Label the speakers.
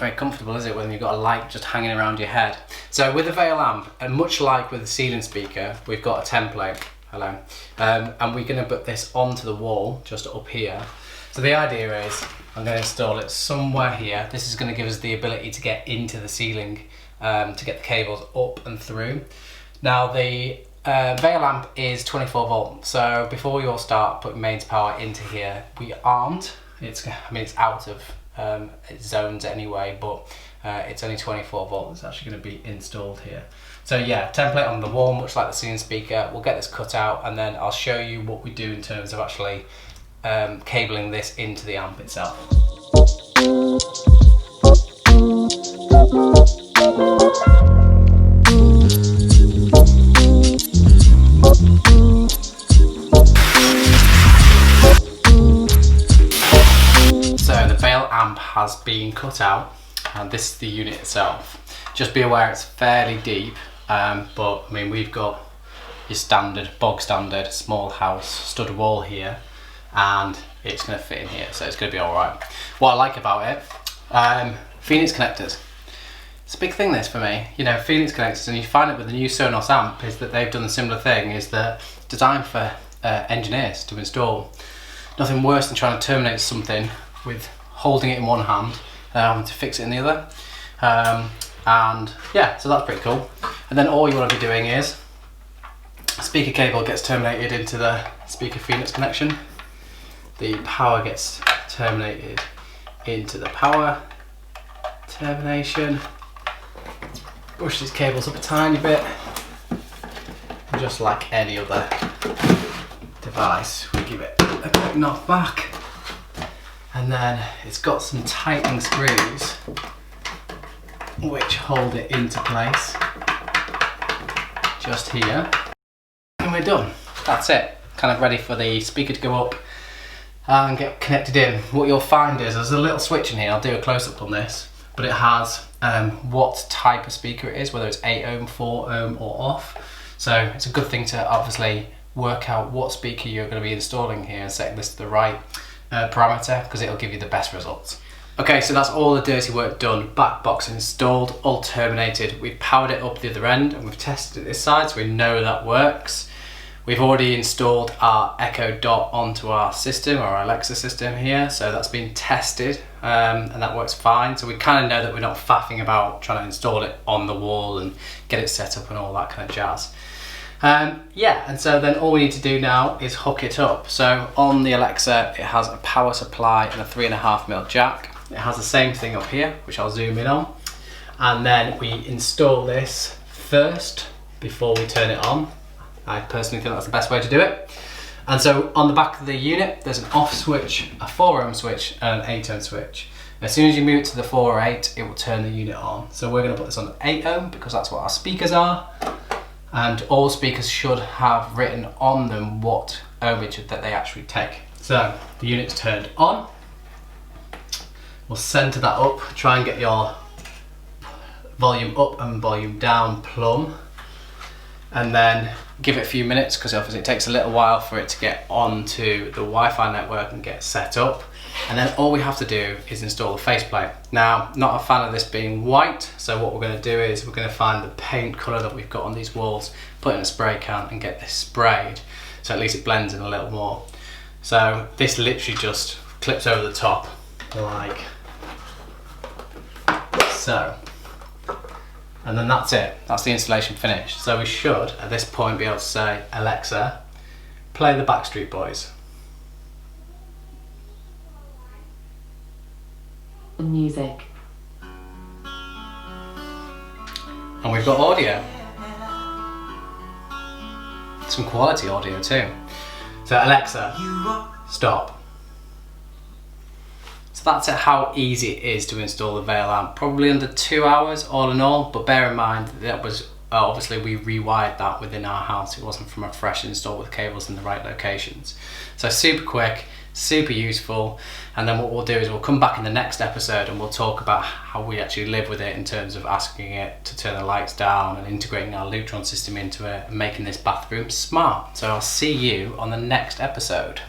Speaker 1: very comfortable, is it, when you've got a light just hanging around your head? So with the Vail amp, and much like with the ceiling speaker, we've got a template. Hello. And we're going to put this onto the wall just up here. So the idea is I'm going to install it somewhere here. This is going to give us the ability to get into the ceiling, to get the cables up and through. Now the Vail amp is 24 volt, so before we all start putting mains power into here, we aren't. It's out of its zones anyway, but it's only 24 volt. It's actually going to be installed here. So yeah, template on the wall, much like the ceiling speaker. We'll get this cut out, and then I'll show you what we do in terms of actually cabling this into the amp itself. So the Vail amp has been cut out, and this is the unit itself. Just be aware it's fairly deep, but I mean, we've got your standard, bog standard, small house stud wall here, and it's going to fit in here, so it's going to be all right. What I like about it, Phoenix connectors. It's a big thing this for me, you know, Phoenix connectors, and you find it with the new Sonos amp is that they've done a similar thing, is that it's designed for engineers to install. Nothing worse than trying to terminate something with holding it in one hand to fix it in the other. And yeah, so that's pretty cool. And then all you want to be doing is speaker cable gets terminated into the speaker Phoenix connection. The power gets terminated into the power termination. Push these cables up a tiny bit, and just like any other device, we give it a quick knock back, and then it's got some tightening screws which hold it into place just here, and we're done. That's it, kind of ready for the speaker to go up and get connected in. What you'll find is there's a little switch in here. I'll do a close-up on this, but it has what type of speaker it is, whether it's 8 ohm, 4 ohm or off. So it's a good thing to obviously work out what speaker you're going to be installing here and setting this to the right parameter, because it'll give you the best results. Okay, so that's all the dirty work done. Back box installed, all terminated. We've powered it up the other end and we've tested it this side, so we know that works. We've already installed our Echo Dot onto our system, or our Alexa system here, so that's been tested and that works fine. So we kind of know that we're not faffing about trying to install it on the wall and get it set up and all that kind of jazz. Yeah, and so then all we need to do now is hook it up. So on the Alexa, it has a power supply and a 3.5mm jack. It has the same thing up here, which I'll zoom in on. And then we install this first before we turn it on. I personally think that's the best way to do it. And so on the back of the unit, there's an off switch, a 4 ohm switch, and an 8 ohm switch. As soon as you move it to the 4 or 8, it will turn the unit on. So we're going to put this on 8 ohm because that's what our speakers are. And all speakers should have written on them what ohmage that they actually take. So the unit's turned on. We'll center that up, try and get your volume up and volume down plumb. And then give it a few minutes, because obviously it takes a little while for it to get onto the Wi-Fi network and get set up. And then all we have to do is install the faceplate. Now, not a fan of this being white, so what we're going to do is we're going to find the paint colour that we've got on these walls, put it in a spray can and get this sprayed, so at least it blends in a little more. So this literally just clips over the top like so. And then that's it, that's the installation finished. So we should, at this point, be able to say, Alexa, play the Backstreet Boys.
Speaker 2: Music.
Speaker 1: And we've got audio. Some quality audio too. So Alexa, stop. So that's how easy it is to install the Vail amp. Probably under 2 hours all in all, but bear in mind that was obviously we rewired that within our house. It wasn't from a fresh install with cables in the right locations. So super quick, super useful. And then what we'll do is we'll come back in the next episode and we'll talk about how we actually live with it in terms of asking it to turn the lights down and integrating our Lutron system into it and making this bathroom smart. So I'll see you on the next episode.